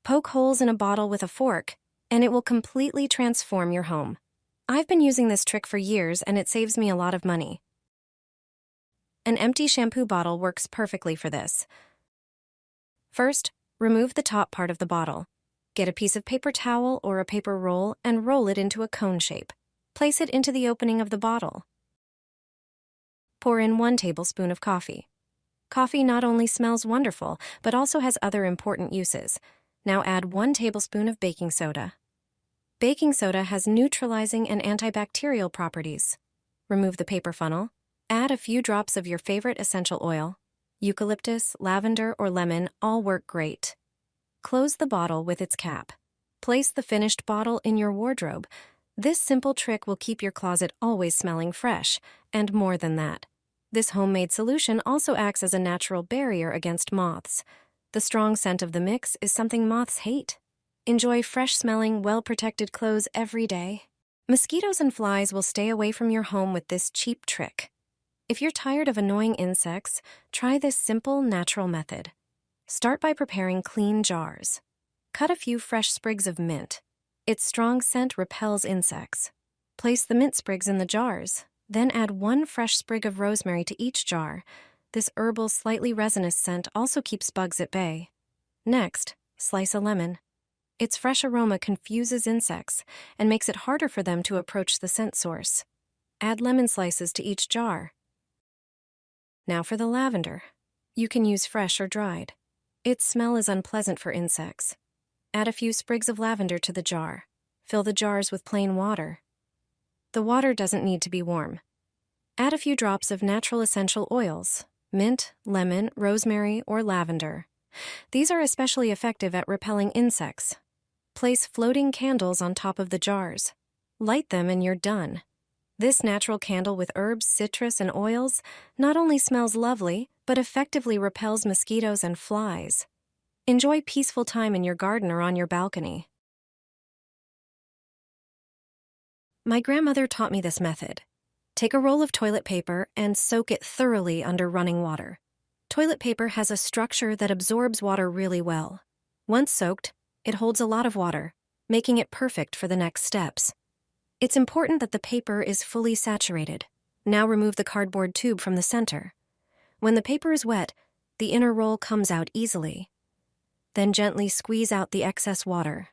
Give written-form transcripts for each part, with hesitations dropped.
Poke holes in a bottle with a fork, and it will completely transform your home. I've been using this trick for years, and it saves me a lot of money. An empty shampoo bottle works perfectly for this. First, remove the top part of the bottle. Get a piece of paper towel or a paper roll and roll it into a cone shape. Place it into the opening of the bottle. Pour in 1 tablespoon of coffee. Coffee not only smells wonderful, but also has other important uses. Now add 1 tablespoon of baking soda. Baking soda has neutralizing and antibacterial properties. Remove the paper funnel. Add a few drops of your favorite essential oil. Eucalyptus, lavender, or lemon all work great. Close the bottle with its cap. Place the finished bottle in your wardrobe. This simple trick will keep your closet always smelling fresh, and more than that. This homemade solution also acts as a natural barrier against moths. The strong scent of the mix is something moths hate. Enjoy fresh-smelling, well-protected clothes every day. Mosquitoes and flies will stay away from your home with this cheap trick. If you're tired of annoying insects, try this simple, natural method. Start by preparing clean jars. Cut a few fresh sprigs of mint. Its strong scent repels insects. Place the mint sprigs in the jars. Then add 1 fresh sprig of rosemary to each jar. This herbal, slightly resinous scent also keeps bugs at bay. Next, slice a lemon. Its fresh aroma confuses insects and makes it harder for them to approach the scent source. Add lemon slices to each jar. Now for the lavender. You can use fresh or dried. Its smell is unpleasant for insects. Add a few sprigs of lavender to the jar. Fill the jars with plain water. The water doesn't need to be warm. Add a few drops of natural essential oils, mint, lemon, rosemary, or lavender. These are especially effective at repelling insects. Place floating candles on top of the jars. Light them and you're done. This natural candle with herbs, citrus, and oils not only smells lovely, but effectively repels mosquitoes and flies. Enjoy peaceful time in your garden or on your balcony. My grandmother taught me this method. Take a roll of toilet paper and soak it thoroughly under running water. Toilet paper has a structure that absorbs water really well. Once soaked, it holds a lot of water, making it perfect for the next steps. It's important that the paper is fully saturated. Now remove the cardboard tube from the center. When the paper is wet, the inner roll comes out easily. Then gently squeeze out the excess water.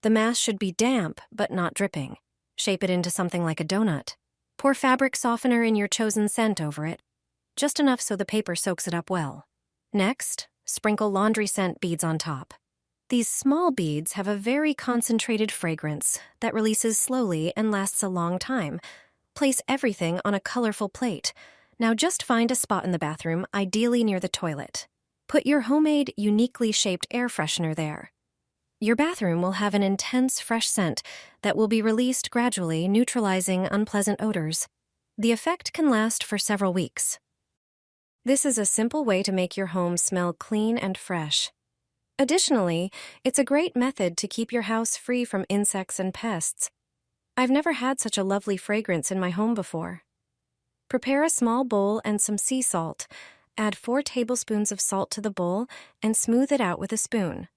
The mass should be damp, but not dripping. Shape it into something like a donut. Pour fabric softener in your chosen scent over it, just enough so the paper soaks it up well. Next, sprinkle laundry scent beads on top. These small beads have a very concentrated fragrance that releases slowly and lasts a long time. Place everything on a colorful plate. Now just find a spot in the bathroom, ideally near the toilet. Put your homemade, uniquely shaped air freshener there. Your bathroom will have an intense, fresh scent that will be released gradually, neutralizing unpleasant odors. The effect can last for several weeks. This is a simple way to make your home smell clean and fresh. Additionally, it's a great method to keep your house free from insects and pests. I've never had such a lovely fragrance in my home before. Prepare a small bowl and some sea salt. Add 4 tablespoons of salt to the bowl and smooth it out with a spoon.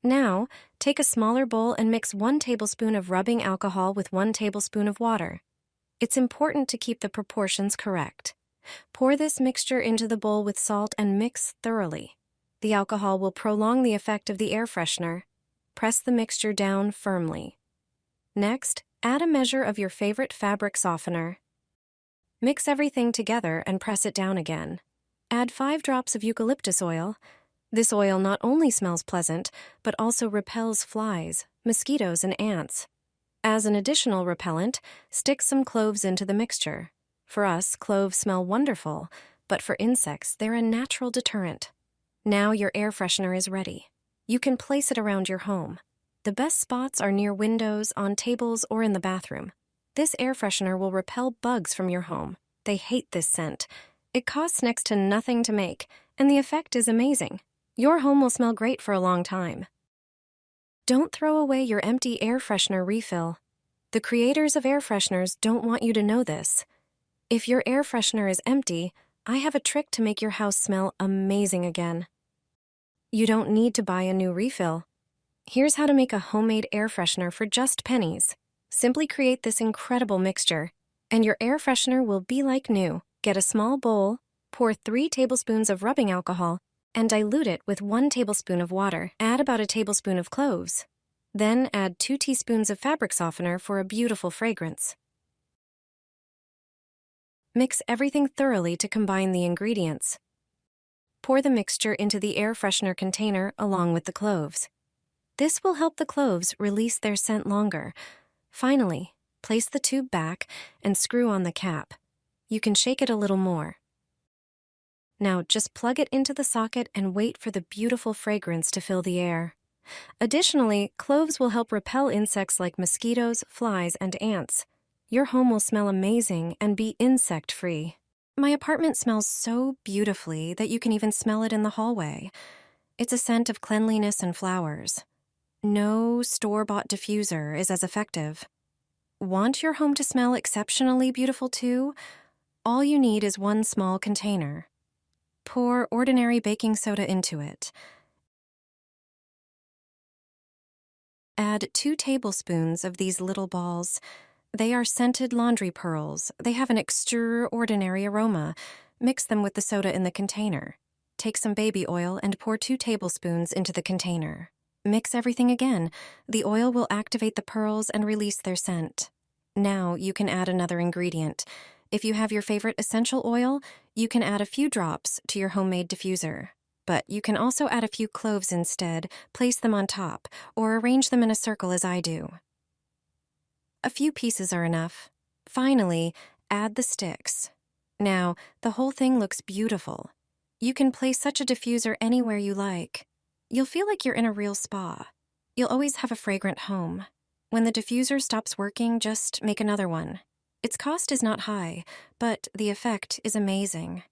Now, take a smaller bowl and mix 1 tablespoon of rubbing alcohol with 1 tablespoon of water. It's important to keep the proportions correct. Pour this mixture into the bowl with salt and mix thoroughly. The alcohol will prolong the effect of the air freshener. Press the mixture down firmly. Next, add a measure of your favorite fabric softener. Mix everything together and press it down again. Add 5 drops of eucalyptus oil. This oil not only smells pleasant, but also repels flies, mosquitoes, and ants. As an additional repellent, stick some cloves into the mixture. For us, cloves smell wonderful, but for insects, they're a natural deterrent. Now your air freshener is ready. You can place it around your home. The best spots are near windows, on tables, or in the bathroom. This air freshener will repel bugs from your home. They hate this scent. It costs next to nothing to make, and the effect is amazing. Your home will smell great for a long time. Don't throw away your empty air freshener refill. The creators of air fresheners don't want you to know this. If your air freshener is empty, I have a trick to make your house smell amazing again. You don't need to buy a new refill. Here's how to make a homemade air freshener for just pennies. Simply create this incredible mixture, and your air freshener will be like new. Get a small bowl, pour 3 tablespoons of rubbing alcohol, and dilute it with 1 tablespoon of water. Add about a tablespoon of cloves. Then add 2 teaspoons of fabric softener for a beautiful fragrance. Mix everything thoroughly to combine the ingredients. Pour the mixture into the air freshener container along with the cloves. This will help the cloves release their scent longer. Finally, place the tube back and screw on the cap. You can shake it a little more. Now just plug it into the socket and wait for the beautiful fragrance to fill the air. Additionally, cloves will help repel insects like mosquitoes, flies, and ants. Your home will smell amazing and be insect-free. My apartment smells so beautifully that you can even smell it in the hallway. It's a scent of cleanliness and flowers. No store-bought diffuser is as effective. Want your home to smell exceptionally beautiful too? All you need is 1 small container. Pour ordinary baking soda into it. Add 2 tablespoons of these little balls. They are scented laundry pearls. They have an extraordinary aroma. Mix them with the soda in the container. Take some baby oil and pour 2 tablespoons into the container. Mix everything again. The oil will activate the pearls and release their scent. Now you can add another ingredient. If you have your favorite essential oil, you can add a few drops to your homemade diffuser. But you can also add a few cloves instead, place them on top, or arrange them in a circle as I do. A few pieces are enough. Finally, add the sticks. Now, the whole thing looks beautiful. You can place such a diffuser anywhere you like. You'll feel like you're in a real spa. You'll always have a fragrant home. When the diffuser stops working, just make another one. Its cost is not high, but the effect is amazing.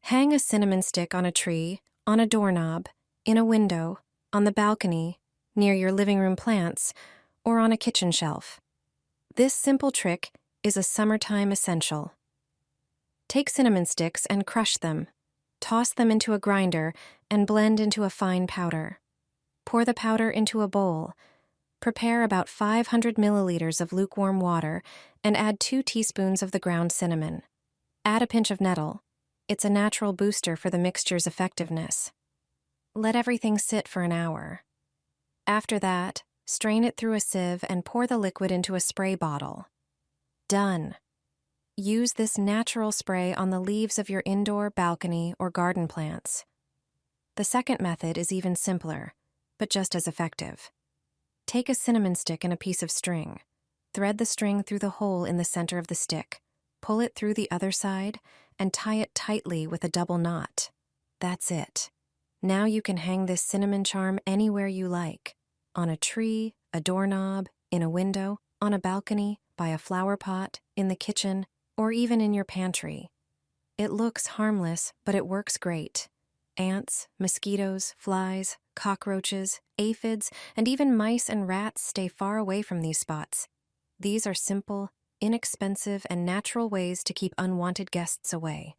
Hang a cinnamon stick on a tree, on a doorknob, in a window, on the balcony, near your living room plants, or on a kitchen shelf. This simple trick is a summertime essential. Take cinnamon sticks and crush them. Toss them into a grinder and blend into a fine powder. Pour the powder into a bowl. Prepare about 500 milliliters of lukewarm water and add 2 teaspoons of the ground cinnamon. Add a pinch of nettle. It's a natural booster for the mixture's effectiveness. Let everything sit for an hour. After that, strain it through a sieve and pour the liquid into a spray bottle. Done. Use this natural spray on the leaves of your indoor, balcony, or garden plants. The second method is even simpler, but just as effective. Take a cinnamon stick and a piece of string. Thread the string through the hole in the center of the stick. Pull it through the other side and tie it tightly with a double knot. That's it. Now you can hang this cinnamon charm anywhere you like. On a tree, a doorknob, in a window, on a balcony, by a flower pot, in the kitchen, or even in your pantry. It looks harmless, but it works great. Ants, mosquitoes, flies, cockroaches, aphids, and even mice and rats stay far away from these spots. These are simple, inexpensive, and natural ways to keep unwanted guests away.